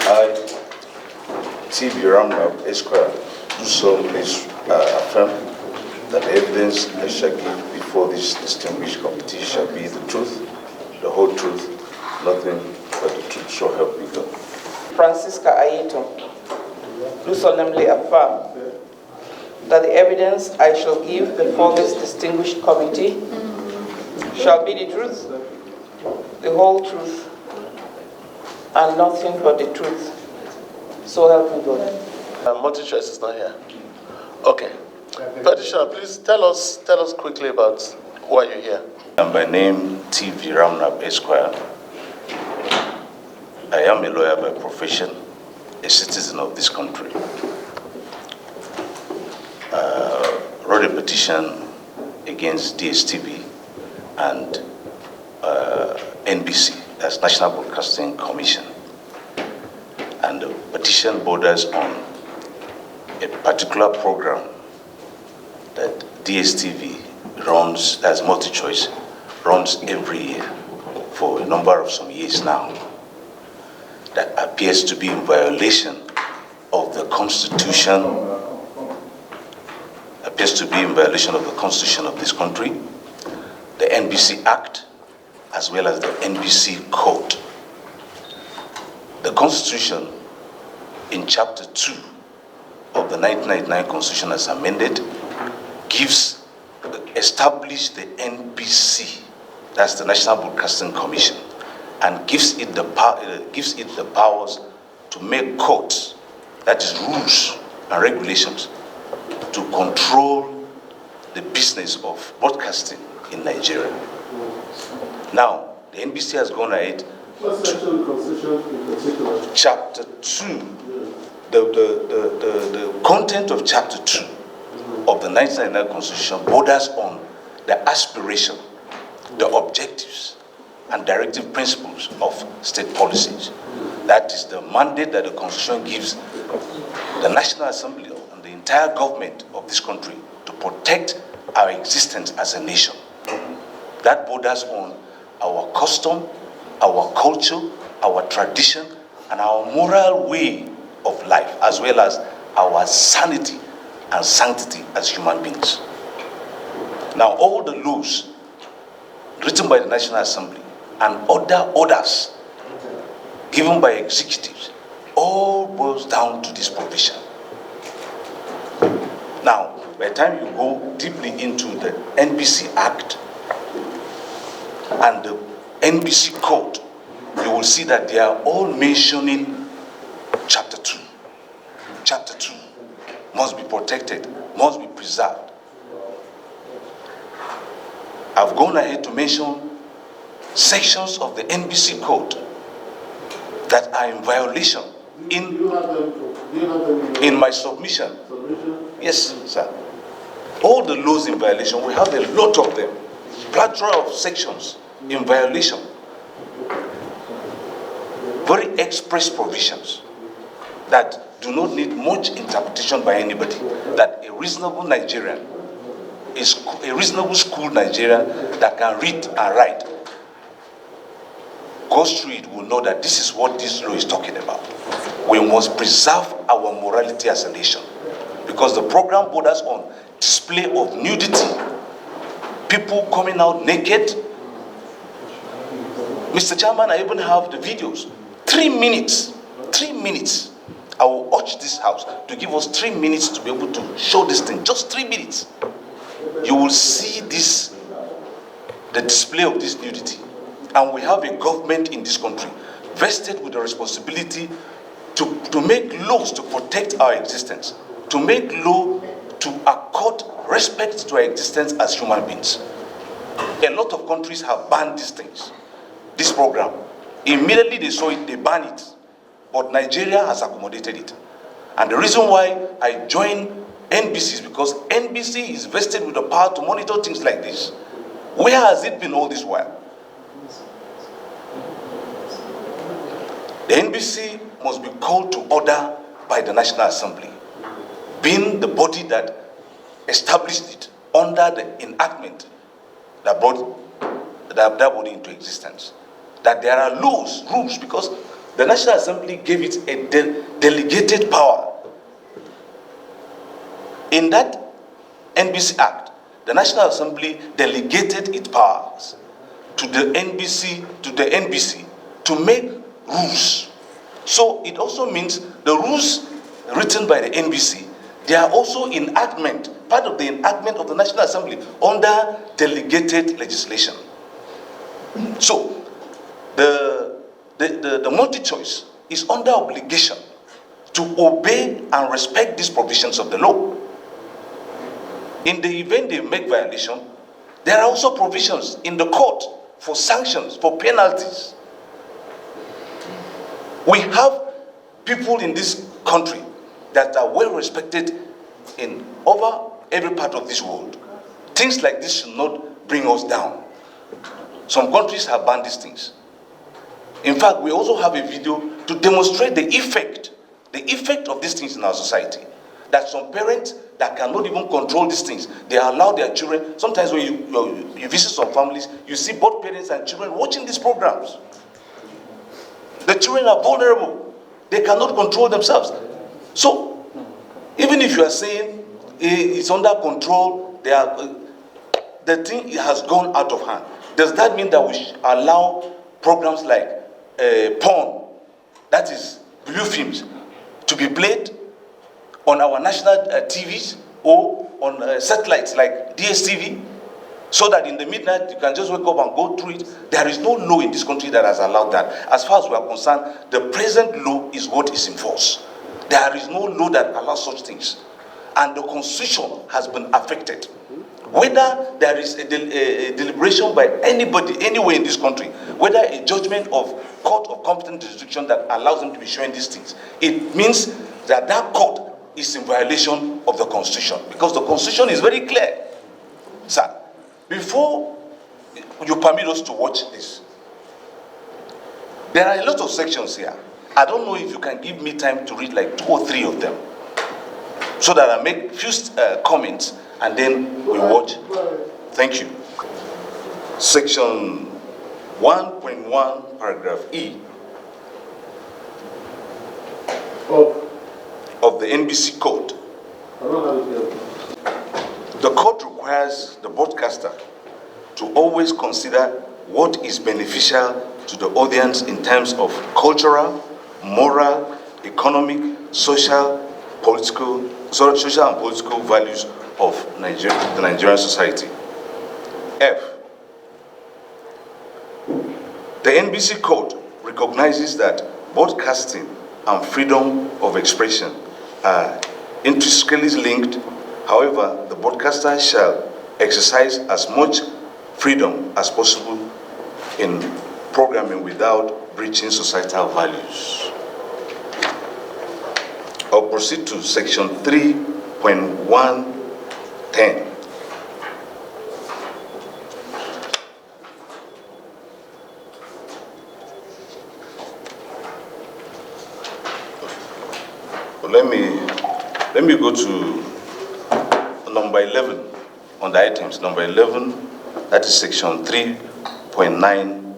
I, TV Ramnab Esquire, do solemnly affirm that the evidence I shall give before this distinguished committee shall be the truth, the whole truth, nothing but the truth, so help me God. Francisca Ayeto, do solemnly affirm that the evidence I shall give before this distinguished committee shall be the truth, the whole truth, and nothing but the truth. So help me God. Multi-choice is not here. Okay. Petitioner, please tell us quickly about why you're here. And by name, TV Ramnab Esquire. I am a lawyer by profession, a citizen of this country. Wrote a petition against DSTV and NBC, that's National Broadcasting Commission. And the petition borders on a particular program that DSTV runs, that's multi-choice, runs every year for a number of some years now, that appears to be in violation of the Constitution, of this country, the NBC Act, as well as the NBC Code. The Constitution, in Chapter 2 of the 1999 Constitution as amended, established the NBC, that's the National Broadcasting Commission, and gives it the powers to make codes, that is rules and regulations, to control the business of broadcasting in Nigeria. Now, the NBC has gone ahead. What section of the Constitution in particular? Chapter 2, the content of Chapter 2 of the 1999 Constitution borders on the aspiration, the objectives, and directive principles of state policies. That is the mandate that the Constitution gives the National Assembly and the entire government of this country to protect our existence as a nation. That borders on our custom, our culture, our tradition, and our moral way of life, as well as our sanity and sanctity as human beings. Now, all the laws written by the National Assembly and other orders given by executives all boils down to this provision. Now, by the time you go deeply into the NBC Act and the NBC Code, you will see that they are all mentioning Chapter 2. Chapter 2 must be protected, must be preserved. I've gone ahead to mention sections of the NBC Code that are in violation in my submission. Yes, sir. All the laws in violation, we have a lot of them. Plethora of sections in violation. Very express provisions that do not need much interpretation by anybody. That a reasonable Nigerian, a reasonable school Nigerian that can read and write, goes through it will know that this is what this law is talking about. We must preserve our morality as a nation, because the program borders on display of nudity, people coming out naked. Mr. Chairman, I even have the videos. 3 minutes. I will urge this house to give us 3 minutes to be able to show this thing. Just 3 minutes. You will see this, the display of this nudity. And we have a government in this country vested with the responsibility to make laws to protect our existence, to make law to accord respect to our existence as human beings. A lot of countries have banned these things, this program. Immediately they saw it, they banned it. But Nigeria has accommodated it. And the reason why I joined NBC is because NBC is vested with the power to monitor things like this. Where has it been all this while? The NBC must be called to order by the National Assembly, being the body that established it under the enactment that brought that body into existence. That there are laws, rules, because the National Assembly gave it a delegated power. In that NBC Act, the National Assembly delegated its powers to the NBC to make rules. So it also means the rules written by the NBC, they are also enactment, part of the enactment of the National Assembly under delegated legislation. So the multi-choice is under obligation to obey and respect these provisions of the law. In the event they make violation, there are also provisions in the court for sanctions, for penalties. We have people in this country that are well respected in over every part of this world. Things like this should not bring us down. Some countries have banned these things. In fact, we also have a video to demonstrate the effect of these things in our society. That some parents that cannot even control these things, they allow their children. Sometimes when you visit some families, you see both parents and children watching these programs. The children are vulnerable. They cannot control themselves. So, even if you are saying it's under control, the thing has gone out of hand. Does that mean that we should allow programs like porn, that is blue films, to be played on our national TVs or on satellites like DSTV, so that in the midnight you can just wake up and go through it? There is no law in this country that has allowed that. As far as we are concerned, the present law is what is in force. There is no law that allows such things. And the Constitution has been affected. Whether there is a deliberation by anybody, anywhere in this country, whether a judgment of court of competent jurisdiction that allows them to be showing these things, it means that that court is in violation of the Constitution. Because the Constitution is very clear. Sir, before you permit us to watch this, there are a lot of sections here. I don't know if you can give me time to read like 2 or 3 of them, so that I make few comments and then we watch. Thank you. Section 1.1, paragraph E of the NBC Code. The code requires the broadcaster to always consider what is beneficial to the audience in terms of cultural, moral, economic, social and political values of the Nigerian society. F. The NBC Code recognizes that broadcasting and freedom of expression are intrinsically linked. However, the broadcaster shall exercise as much freedom as possible in programming without breaching societal values. I'll proceed to section 3.110. Let me go to number 11 on the items. Number 11, that is section 3.91.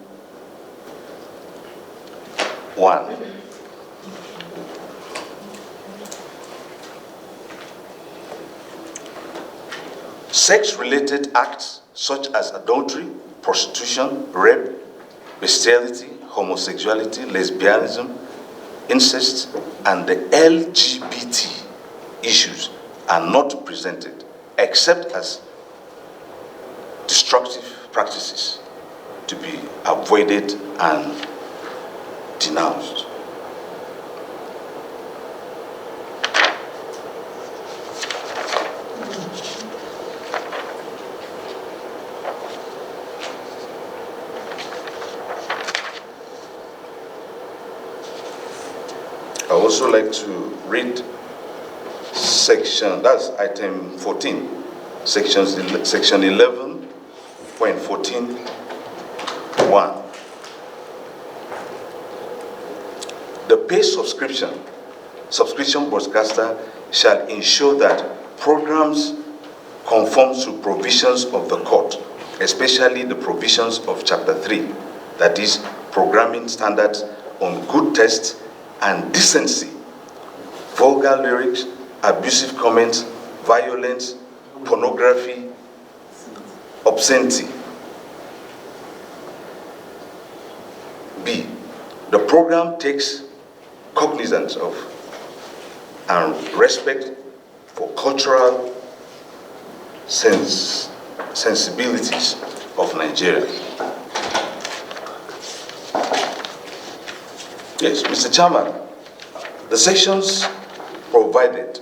Sex-related acts such as adultery, prostitution, rape, bestiality, homosexuality, lesbianism, incest, and the LGBT issues are not presented except as destructive practices to be avoided and denounced. I would also like to read section, that's item 14, section 11.14.1. The paid subscription broadcaster shall ensure that programs conform to provisions of the court, especially the provisions of Chapter 3, that is, programming standards on good taste and decency, vulgar lyrics, abusive comments, violence, pornography, obscenity. B, the program takes cognizance of and respect for cultural sensibilities of Nigeria. Yes, Mr. Chairman, the sections provided,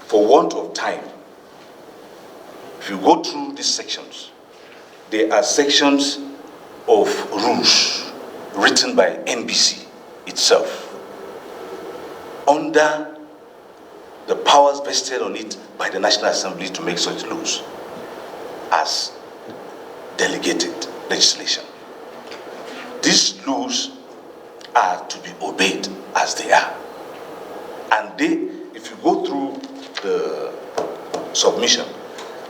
for want of time, if you go through these sections, they are sections of rules written by NBC itself, under the powers vested on it by the National Assembly to make such laws as delegated legislation. These laws are to be obeyed as they are. And they, if you go through the submission,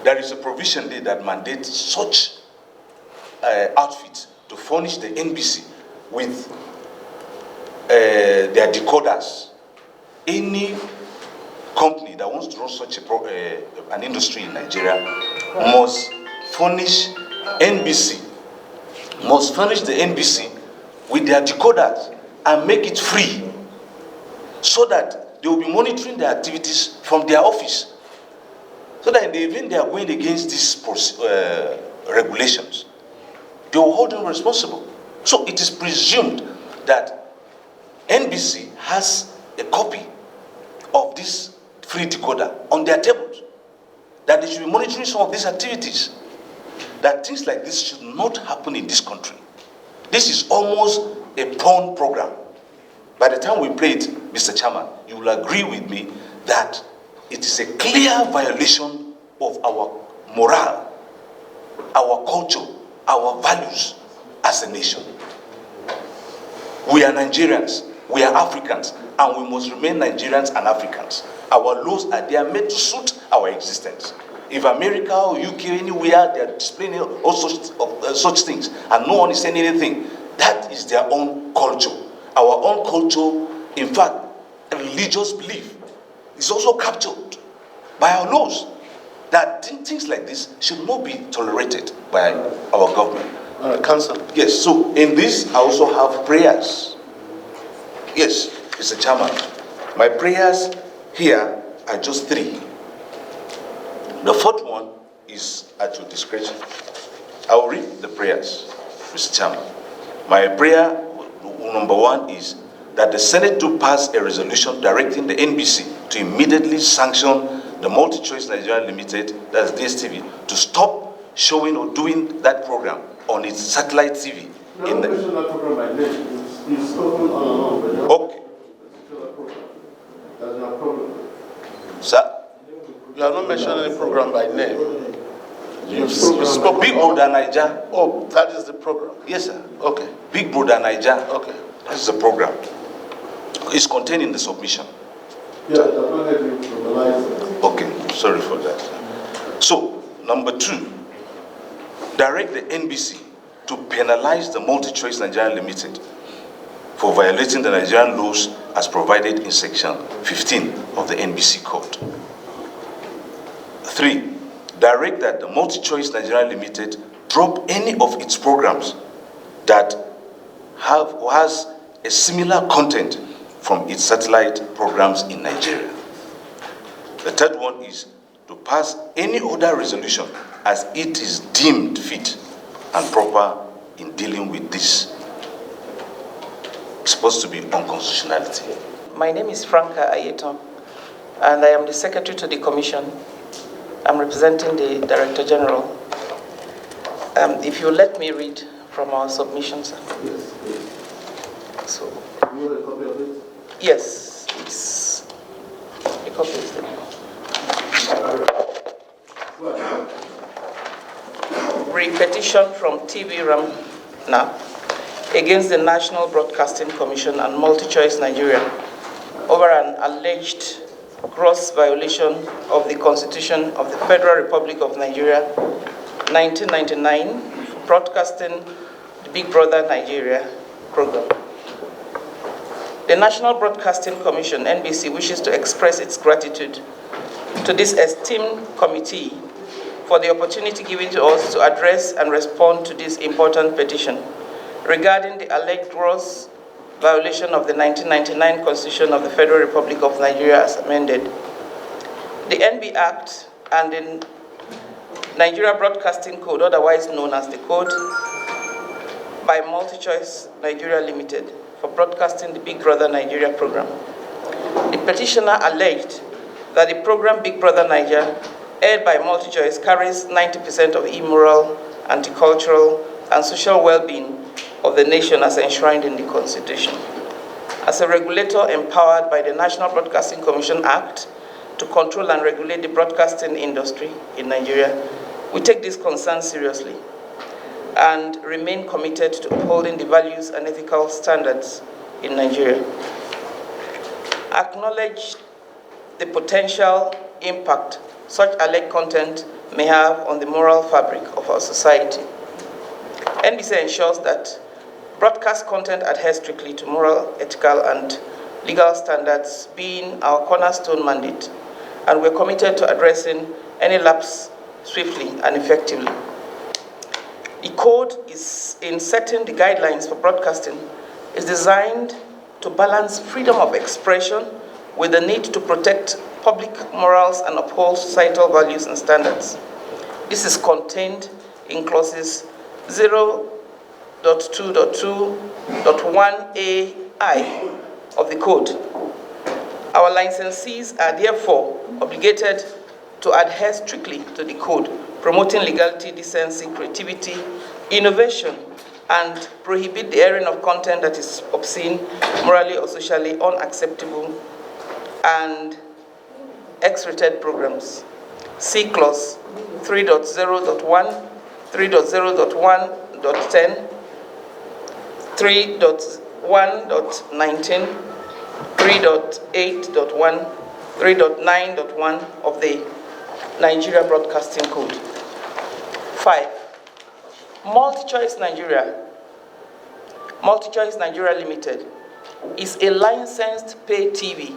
there is a provision there that mandates such outfits to furnish the NBC with their decoders. Any company that wants to run such an industry in Nigeria must furnish NBC, must furnish the NBC with their decoders and make it free, so that they will be monitoring their activities from their office, so that in the event they are going against these regulations, they will hold them responsible. So it is presumed that NBC has a copy of this free decoder on their tables, that they should be monitoring some of these activities, that things like this should not happen in this country. This is almost a porn program. By the time we play it, Mr. Chairman, you will agree with me that it is a clear violation of our morale, our culture, our values as a nation. We are Nigerians, we are Africans, and we must remain Nigerians and Africans. Our laws are there made to suit our existence. If America or UK, anywhere, they are displaying all such things, and no one is saying anything, that is their own culture. Our own culture, in fact, religious belief, is also captured by our laws. That things like this should not be tolerated by our government. Council. Yes, so in this, I also have prayers. Yes, Mr. Chairman, my prayers here are just 3. The 4th one is at your discretion. I will read the prayers, Mr. Chairman. My prayer, number 1, is that the Senate do pass a resolution directing the NBC to immediately sanction the Multi-Choice Nigeria Limited, that's DSTV, to stop showing or doing that program on its satellite TV. No, mention that program by name. It's spoken on and on, but okay. That's no problem. Sir? You are not mentioning the program by name. You spoke Big Brother Niger. Oh, that is the program. Yes, sir. Okay. Big Brother Niger. Okay. That's the program. It's contained in the submission. Yeah, I've not heard you verbalize it. Okay, sorry for that. So, number 2, direct the NBC to penalize the Multi-Choice Nigeria Limited for violating the Nigerian laws as provided in section 15 of the NBC Code. 3, direct that the Multi-Choice Nigeria Limited drop any of its programs that has a similar content from its satellite programs in Nigeria. The 3rd one is to pass any other resolution as it is deemed fit and proper in dealing with this supposed to be unconstitutionality. My name is Franca Ayeton, and I am the Secretary to the Commission. I'm representing the Director General. If you let me read from our submissions. Yes. So, You want a copy of it? yes, it's a copy is there. Petition from TV Ramna against the National Broadcasting Commission and Multi-Choice Nigeria over an alleged gross violation of the Constitution of the Federal Republic of Nigeria, 1999, broadcasting the Big Brother Nigeria program. The National Broadcasting Commission, NBC, wishes to express its gratitude to this esteemed committee for the opportunity given to us to address and respond to this important petition regarding the alleged gross violation of the 1999 Constitution of the Federal Republic of Nigeria as amended. The NB Act and the Nigeria Broadcasting Code, otherwise known as the Code, by MultiChoice Nigeria Limited for broadcasting the Big Brother Nigeria program. The petitioner alleged that the program Big Brother Nigeria, aired by MultiChoice, carries 90% of immoral, anti-cultural, and social well-being of the nation as enshrined in the Constitution. As a regulator empowered by the National Broadcasting Commission Act to control and regulate the broadcasting industry in Nigeria, we take this concern seriously and remain committed to upholding the values and ethical standards in Nigeria. Acknowledge the potential impact such alleged content may have on the moral fabric of our society. NBC ensures that broadcast content adheres strictly to moral, ethical, and legal standards, being our cornerstone mandate, and we're committed to addressing any lapse swiftly and effectively. The code is in setting the guidelines for broadcasting is designed to balance freedom of expression with the need to protect public morals and uphold societal values and standards. This is contained in clauses 0.2.2.1ai of the code. Our licensees are therefore obligated to adhere strictly to the code, promoting legality, decency, creativity, innovation, and prohibit the airing of content that is obscene, morally or socially unacceptable, and X-rated programs. See clause 3.0.1, 3.0.1.10, 3.1.19, 3.8.1, 3.9.1 of the Nigeria Broadcasting Code. 5. MultiChoice Nigeria Limited is a licensed pay TV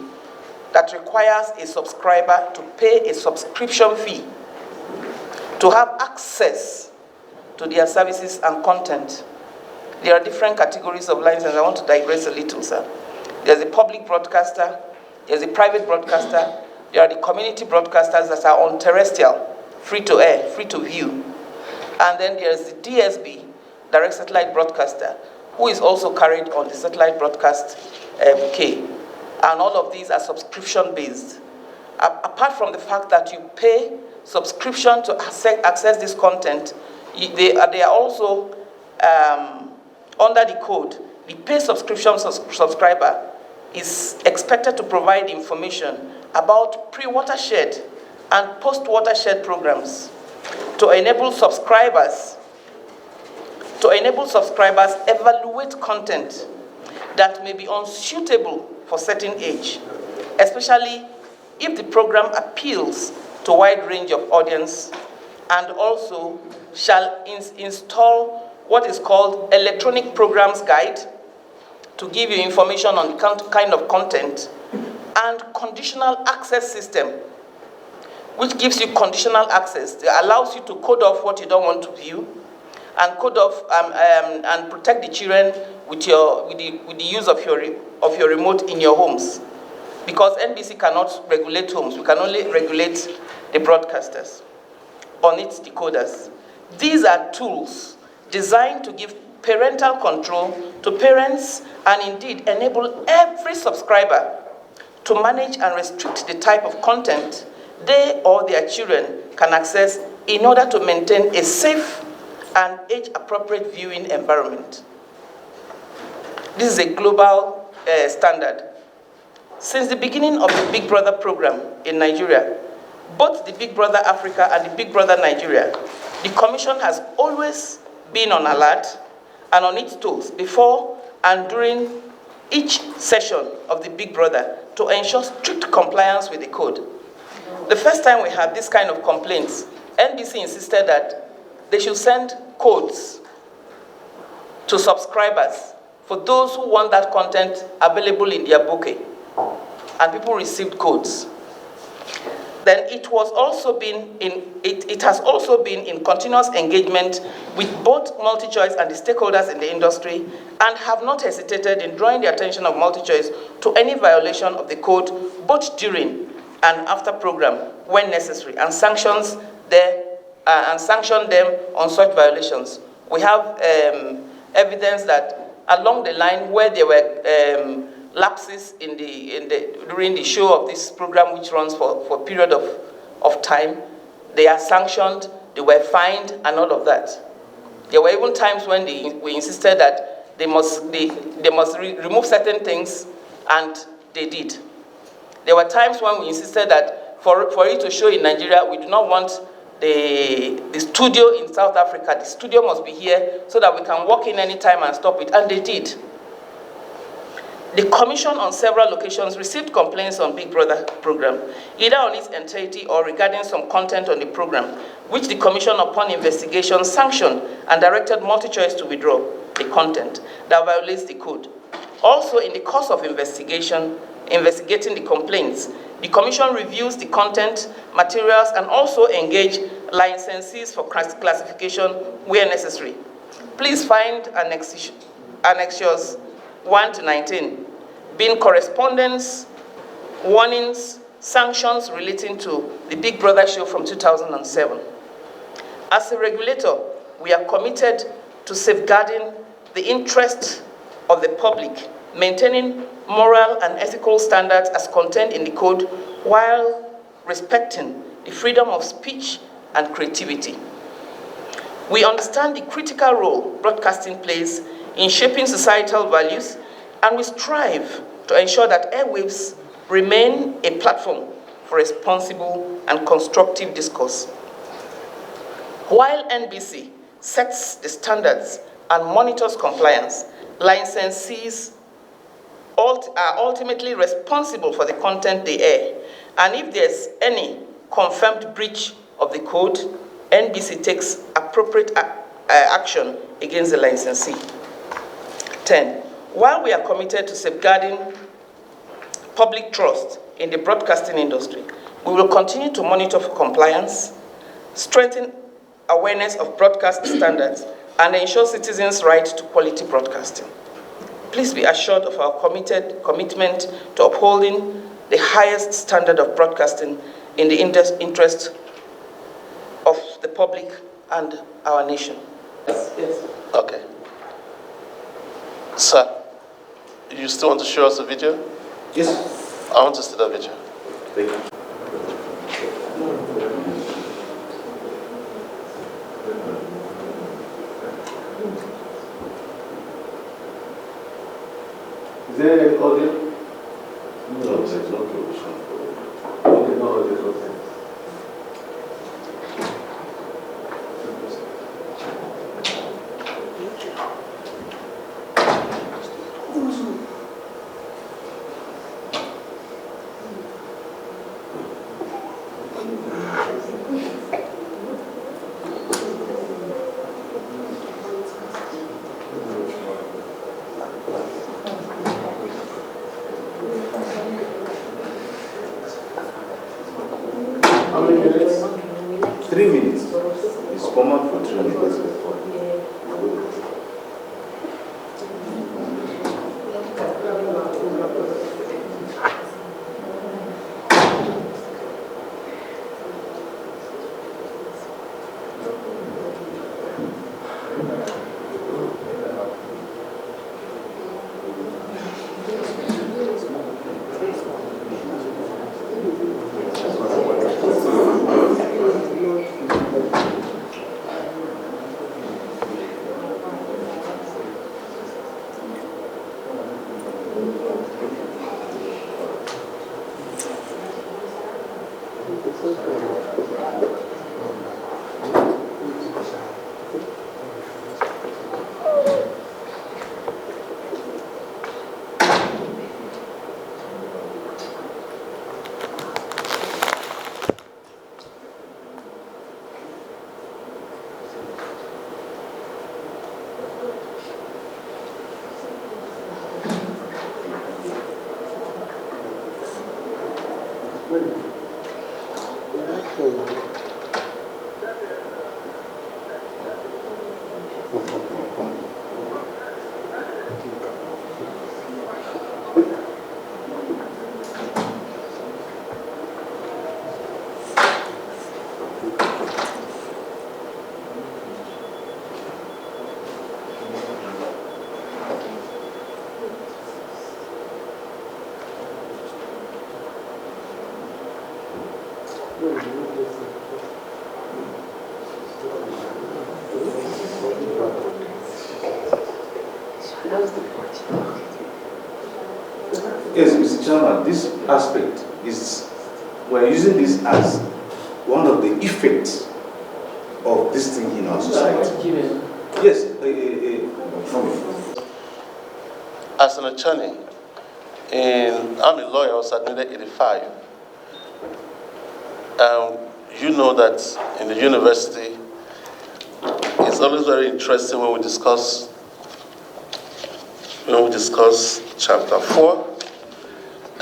that requires a subscriber to pay a subscription fee to have access to their services and content. There are different categories of license. I want to digress a little, sir. There's a public broadcaster, there's a private broadcaster, there are the community broadcasters that are on terrestrial, free to air, free to view. And then there's the DSB, direct satellite broadcaster, who is also carried on the satellite broadcast K. And all of these are subscription-based. Apart from the fact that you pay subscription to access this content, they are also, under the code, the pay subscription subscriber is expected to provide information about pre-watershed and post-watershed programs to enable subscribers evaluate content that may be unsuitable for certain age, especially if the program appeals to a wide range of audience, and also shall install what is called electronic programs guide to give you information on the kind of content, and conditional access system, which gives you conditional access. It allows you to code off what you don't want to view, and code off and protect the children with the use of your remote in your homes. Because NBC cannot regulate homes, we can only regulate the broadcasters on its decoders. These are tools designed to give parental control to parents and indeed enable every subscriber to manage and restrict the type of content they or their children can access in order to maintain a safe and age-appropriate viewing environment. This is a global standard. Since the beginning of the Big Brother program in Nigeria, both the Big Brother Africa and the Big Brother Nigeria, the Commission has always been on alert and on its toes before and during each session of the Big Brother to ensure strict compliance with the code. The first time we had this kind of complaints, NBC insisted that they should send codes to subscribers for those who want that content available in their bouquet, and people received codes. Then it has also been in continuous engagement with both MultiChoice and the stakeholders in the industry, and have not hesitated in drawing the attention of MultiChoice to any violation of the code, both during and after program when necessary, and sanction them on such violations. We have evidence that along the line where there were lapses during the show of this program, which runs for a period of time, they are sanctioned, they were fined, and all of that. There were even times when we insisted that they must remove certain things, and they did. There were times when we insisted that for it to show in Nigeria, we do not want the studio in South Africa. The studio must be here so that we can walk in anytime and stop it, and they did. The Commission on several locations received complaints on Big Brother program, either on its entirety or regarding some content on the program, which the Commission, upon investigation, sanctioned and directed MultiChoice to withdraw the content that violates the code. Also, in the course of investigating the complaints, the Commission reviews the content, materials, and also engage licensees for classification where necessary. Please find annexures 1 to 19, being correspondence, warnings, sanctions relating to the Big Brother show from 2007. As a regulator, we are committed to safeguarding the interest of the public, maintaining moral and ethical standards as contained in the code, while respecting the freedom of speech and creativity. We understand the critical role broadcasting plays in shaping societal values, and we strive to ensure that airwaves remain a platform for responsible and constructive discourse. While NBC sets the standards and monitors compliance, licensees are ultimately responsible for the content they air, and if there's any confirmed breach of the code, NBC takes appropriate action against the licensee. 10. While we are committed to safeguarding public trust in the broadcasting industry, we will continue to monitor for compliance, strengthen awareness of broadcast standards, and ensure citizens' right to quality broadcasting. Please be assured of our commitment to upholding the highest standard of broadcasting in the interest of the public and our nation. Yes. Okay. Sir, you still want to show us the video? Yes. I want to see the video. Thank you. Is there any audio? No, there's no provision. Okay, no audio. Okay. How many minutes? 3 minutes. It's common for 3 minutes. Yes, Mr. Chairman, this aspect is, we're using this as one of the effects of this thing in our society. Yes, As an attorney, I'm a lawyer, I was admitted 85. You know that in the university, it's always very interesting when we discuss chapter 4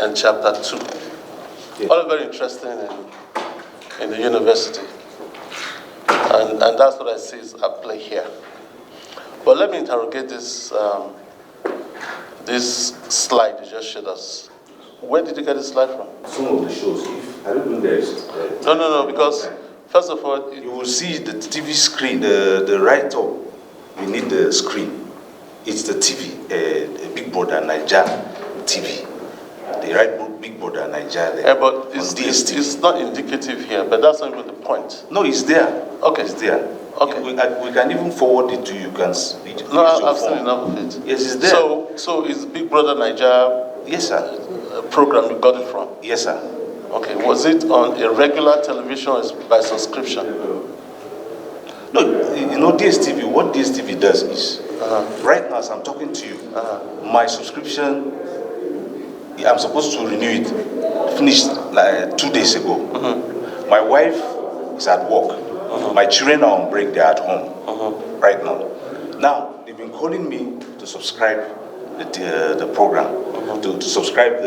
and chapter 2. Yeah. All very interesting in the university. And that's what I see is at play here. But let me interrogate this this slide you just showed us. Where did you get this slide from? some of the shows, if I don't think there's... No, because first of all, you will see the TV screen, the right up, you need the screen. It's the TV, Big Brother Niger TV. The right Big Brother Niger there. yeah, but it's not indicative here, but that's not even the point. No, it's there. Okay. It's there. Okay. We can even forward it to you. You can use No, your I've seen phone. enough of it. Yes, it's there. So is Big Brother Niger Yes, sir. program you got it from? Yes, sir. Okay, was it on a regular television or by subscription? No, you know, DSTV, what DSTV does is, right now as I'm talking to you, my subscription, I'm supposed to renew it, finished like 2 days ago. My wife is at work. My children are on break, they're at home right now. Now, they've been calling me to subscribe the program, to subscribe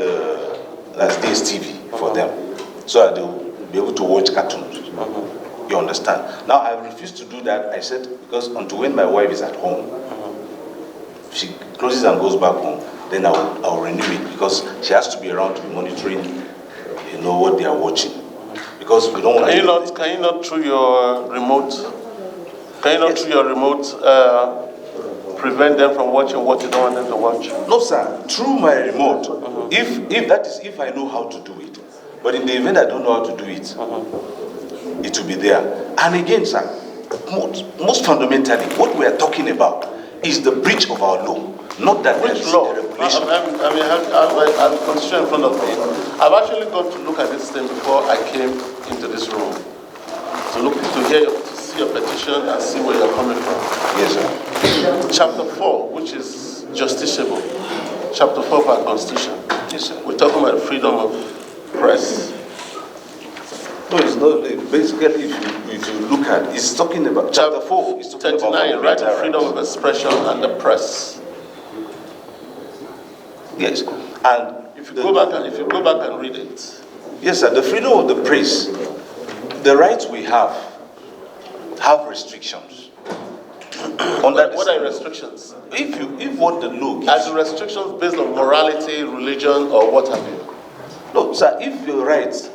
that's DSTV for them, so that they'll be able to watch cartoons. You understand? Now, I refused to do that. I said, because until when my wife is at home, she closes and goes back home, then I'll renew it, because she has to be around to be monitoring, you know, what they are watching. Because we don't want to... Can you not through your remote, prevent them from watching what you don't want them to watch? No, sir. Through my remote, if I know how to do it. But in the event I don't know how to do it, it will be there. And again, sir, most fundamentally, what we are talking about is the breach of our law, not that there Which is law? a regulation. I have the constitution in front of me. I've actually got to look at this thing before I came into this room to see your petition and see where you're coming from. Yes, sir. Chapter 4, which is justiciable. Chapter 4 of our constitution. Yes, sir. We're talking about freedom of press. No, it's not. Basically, if you look at, it's talking about chapter 4. It's talking 39, about right to freedom of expression and the press. Yes, and If you go back and read it. yes, sir. The freedom of the press, the rights we have restrictions. What are restrictions? If what the law gives, Are the restrictions based on morality, religion, or what have you? no, sir. If your rights,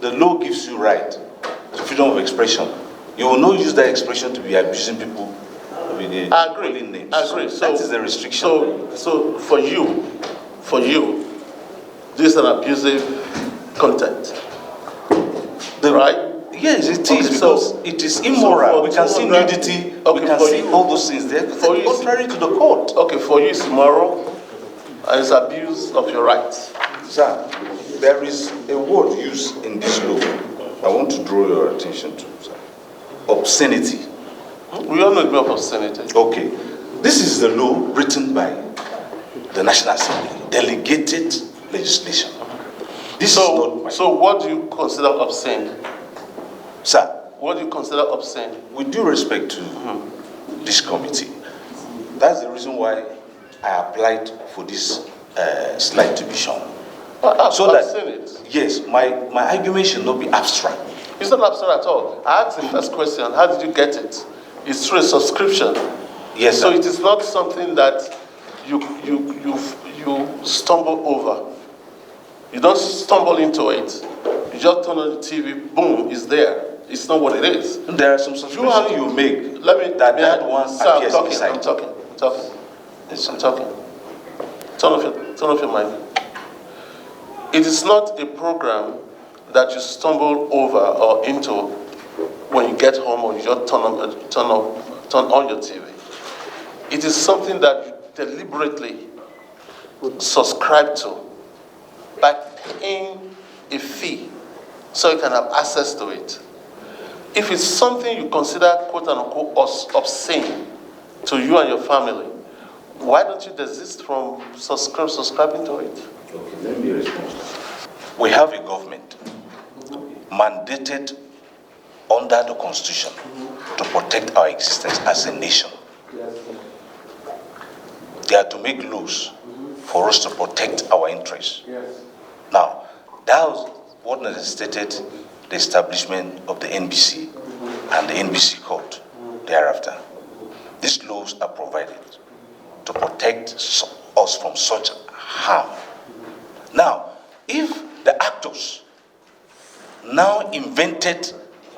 the law gives you right to freedom of expression, you will not use that expression to be abusing people with the I agree. calling names. I agree. That is the restriction. So for you, this is an abusive content, right? Yes, it is, Okay, because it is immoral. for We can see 200 nudity, okay, we can for see you- all those things there, for you- contrary to the court. Okay, for you it's immoral and it's abuse of your rights. Sir, there is a word used in this law I want to draw your attention to, sir. Obscenity. We all know the meaning of obscenity. Okay. This is the law written by the National Assembly, delegated legislation. This is not my... So what do you consider obscene? Sir, What do you consider obscene? with due respect to this committee, that's the reason why I applied for this slide to be shown. I've So that, seen it. yes, my argument should not be abstract. It's not abstract at all. I asked the first question, how did you get it? It's through a subscription. Yes, So sir. it is not something that you stumble over. You don't stumble into it. You just turn on the TV, boom, it's there. It's not what it is. There are some subscriptions you make that that one appears inside. I'm talking. Yes, I'm talking. Turn off your mic. It is not a program that you stumble over or into when you get home or you just turn on your TV. It is something that you deliberately subscribe to by paying a fee so you can have access to it. If it's something you consider quote unquote obscene to you and your family, why don't you desist from subscribing to it? Okay, let me respond. We have a government mandated under the Constitution to protect our existence as a nation. They are to make laws for us to protect our interests. Now, that was what necessitated the establishment of the NBC and the NBC Court thereafter. These laws are provided to protect us from such harm. Now, if the actors now invented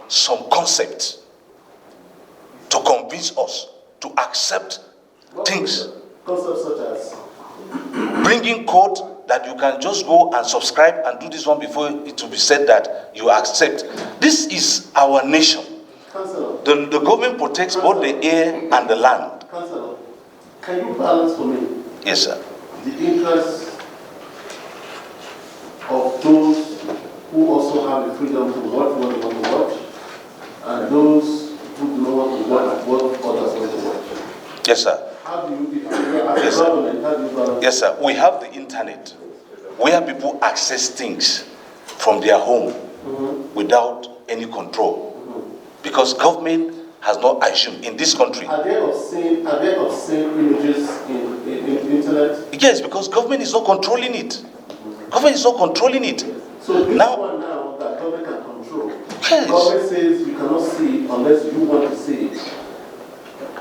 some concept to convince us to accept things, Concepts such as bringing code that you can just go and subscribe and do this one before it will be said that you accept. This is our nation. Councillor, The government protects both the air and the land. Councillor, can you balance for me Yes, sir. the interests of those who also have the freedom to watch what they want to watch and those who do not want to watch what others want to watch? Yes, sir. How do you, as a government, how do you balance? Yes, sir. We have the internet where people access things from their home without any control. Because government has not assumed in this country. Are there obscene images in internet? Yes, because government is not controlling it. Government is not controlling it. So this Now, one now that government can control. Yes. Government says you cannot see unless you want to see it.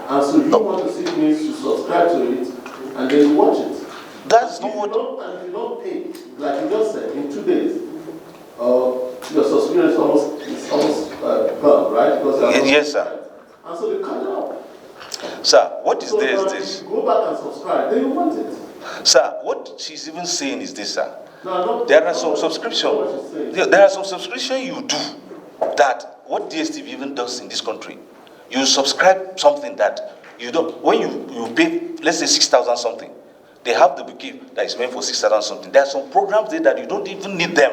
And so you want to see it means you subscribe to it and then you watch it. that's not what. And if you don't pay, like you just said, in 2 days, your subscription is almost gone, right? Because Yes, sir. and so they cut it off. Sir, what is So there is that this. if you go back and subscribe, then you want it. Sir, what she's even saying is this, sir. No, There are some subscription. There are some subscription you do that what DSTV even does in this country. You subscribe something that you don't. When you pay, let's say 6,000 something, they have the bouquet that is meant for 6,000 something. There are some programs there that you don't even need them,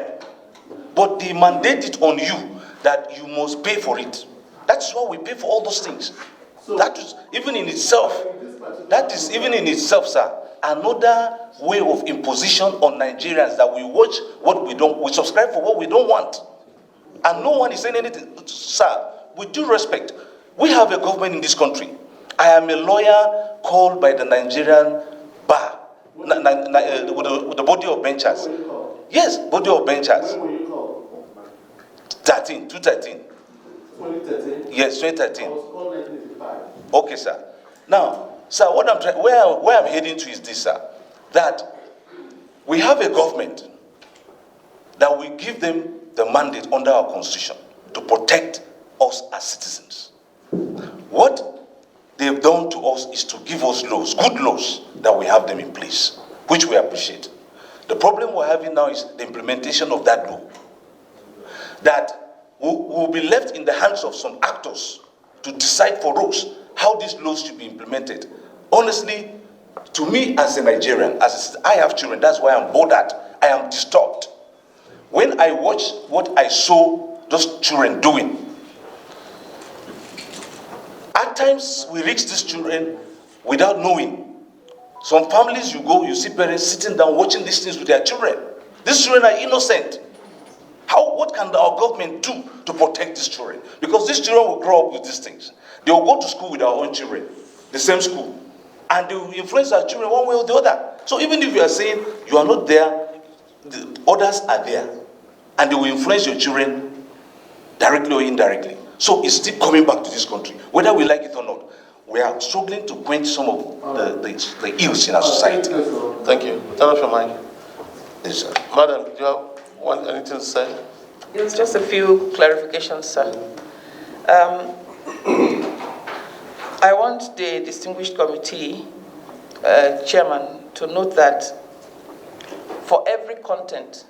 but they mandate it on you that you must pay for it. That's why we pay for all those things. That is even in itself. That is even in itself, sir, another way of imposition on Nigerians that we watch what we don't, we subscribe for what we don't want. And no one is saying anything. Sir, with due respect, we have a government in this country. I am a lawyer called by the Nigerian bar, with the body of benchers. Yes, body of benchers. When were you called? 2013. 2013? Yes, I 2013. was called 1985. Okay, sir. Now, sir, where I'm heading to is this, sir, that we have a government that we give them the mandate under our constitution to protect us as citizens. What they've done to us is to give us laws, good laws, that we have them in place, which we appreciate. The problem we're having now is the implementation of that law. That will be left in the hands of some actors to decide for us how these laws should be implemented. Honestly, to me as a Nigerian, as I have children, that's why I'm bothered. I am disturbed. When I watch what I saw those children doing, at times we reach these children without knowing. Some families you go, you see parents sitting down watching these things with their children. These children are innocent. What can our government do to protect these children? Because these children will grow up with these things. They will go to school with our own children, the same school. And they will influence our children one way or the other. So even if you are saying you are not there the orders are there, and they will influence your children directly or indirectly. So it's still coming back to this country, whether we like it or not. We are struggling to quench some of the ills in our society. Thank you. Turn off your mic. Yes, sir. Madam, do you want anything to say? It's just a few clarifications, sir. I want the distinguished committee chairman to note that for every content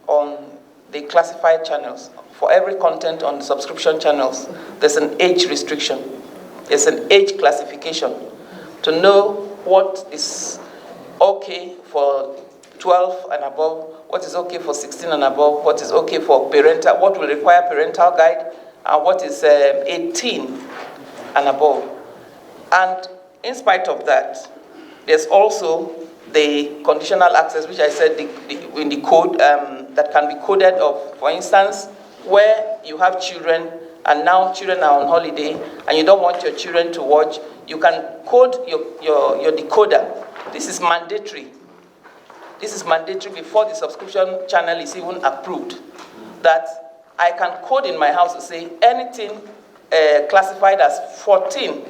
on the classified channels, for every content on subscription channels, there's an age restriction. There's an age classification to know what is okay for 12 and above, what is okay for 16 and above, what is okay for parental, what will require parental guide, and what is 18 and above. And in spite of that, there's also the conditional access, which I said in the code that can be coded of, for instance, where you have children and now children are on holiday and you don't want your children to watch, you can code your decoder. This is mandatory. This is mandatory before the subscription channel is even approved. That I can code in my house to say anything classified as 14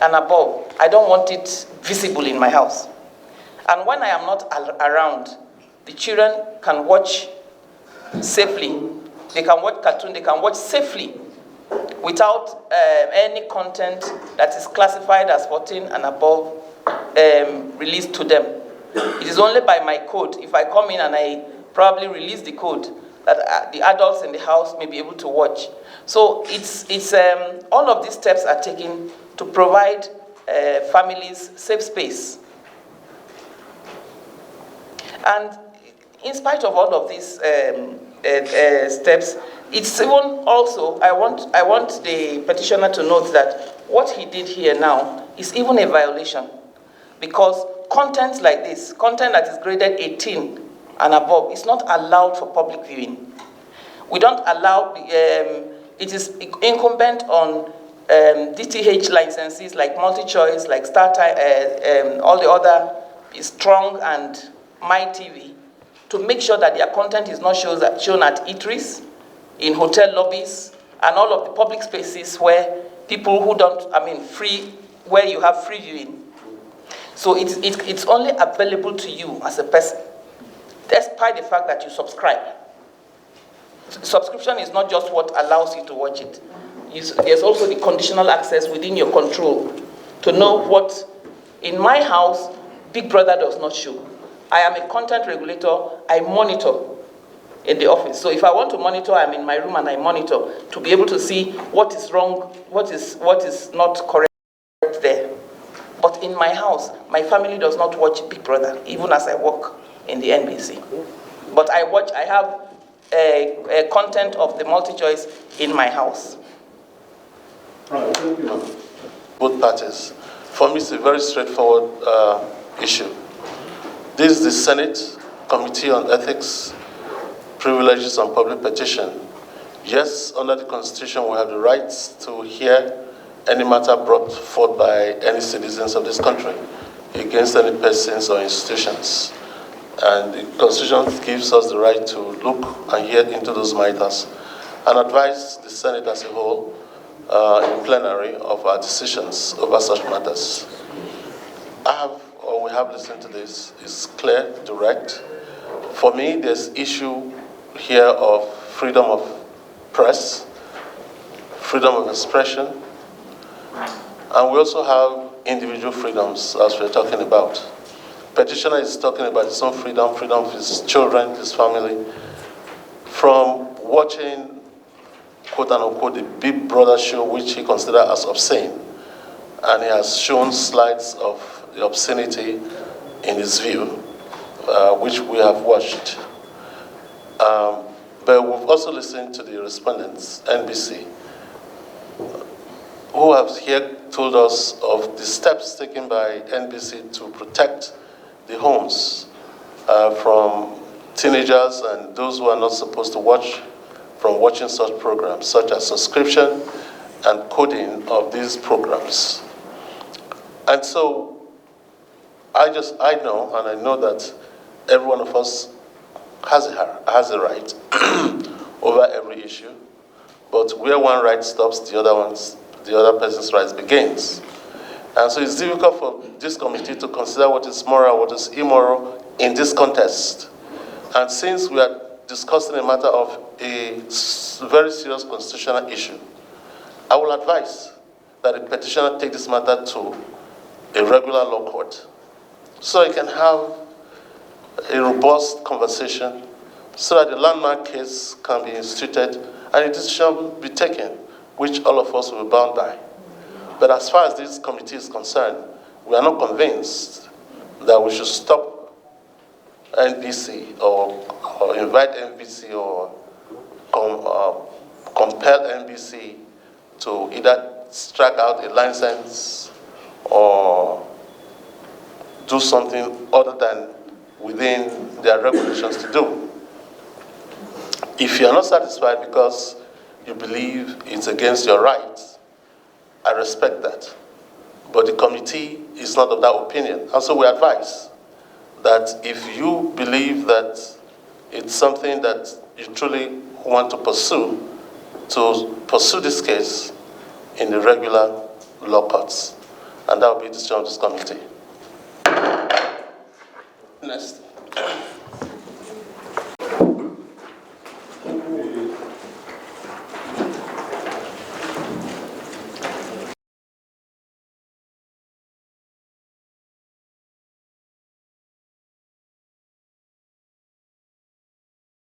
and above, I don't want it visible in my house. And when I am not around, the children can watch safely. They can watch cartoon, they can watch safely without any content that is classified as 14 and above released to them. It is only by my code, if I come in and I probably release the code, that the adults in the house may be able to watch. So all of these steps are taken to provide families safe space. And in spite of all of these steps, it's even also, I want the petitioner to note that what he did here now is even a violation, because content like this, content that is graded 18 and above, is not allowed for public viewing. We don't allow, it is incumbent on DTH licensees like MultiChoice, like StarTime, all the other Strong and MyTV, to make sure that their content is not shown at eateries, in hotel lobbies, and all of the public spaces where people who don't, where you have free viewing. So it's only available to you as a person, despite the fact that you subscribe. Subscription is not just what allows you to watch it. There's also the conditional access within your control to know what, in my house, Big Brother does not show. I am a content regulator, I monitor in the office. So if I want to monitor, I'm in my room and I monitor to be able to see what is wrong, what is not correct there. But in my house, my family does not watch Big Brother, even as I work in the NBC. But I have a content of the MultiChoice in my house. Right, thank you. Both parties. For me, it's a very straightforward issue. This is the Senate Committee on Ethics, Privileges and Public Petition. Yes, under the Constitution, we have the right to hear any matter brought forth by any citizens of this country against any persons or institutions. And the Constitution gives us the right to look and hear into those matters and advise the Senate as a whole in plenary of our decisions over such matters. We have listened to this. It's clear, direct. For me, there's issue here of freedom of press, freedom of expression, and we also have individual freedoms, as we're talking about. Petitioner is talking about his own freedom, freedom of his children, his family, from watching, quote unquote, the Big Brother show, which he considers as obscene. And he has shown slides of the obscenity in his view, which we have watched. But we've also listened to the respondents, NBC, who have here told us of the steps taken by NBC to protect the homes from teenagers and those who are not supposed to watch from watching such programs, such as subscription and coding of these programs. And so I know, and I know that every one of us has a right over every issue, but where one right stops, the other person's rights begins. And so it's difficult for this committee to consider what is moral, what is immoral in this context. And since we are discussing a matter of a very serious constitutional issue, I will advise that the petitioner take this matter to a regular law court so it can have a robust conversation so that the landmark case can be instituted and a decision be taken, which all of us will be bound by. But as far as this committee is concerned, we are not convinced that we should stop NBC or invite NBC or compel NBC to either strike out a license or do something other than within their regulations to do. If you are not satisfied because you believe it's against your rights, I respect that. But the committee is not of that opinion. And so we advise that if you believe that it's something that you truly want to pursue this case in the regular law courts. And that will be the decision of this committee. Next.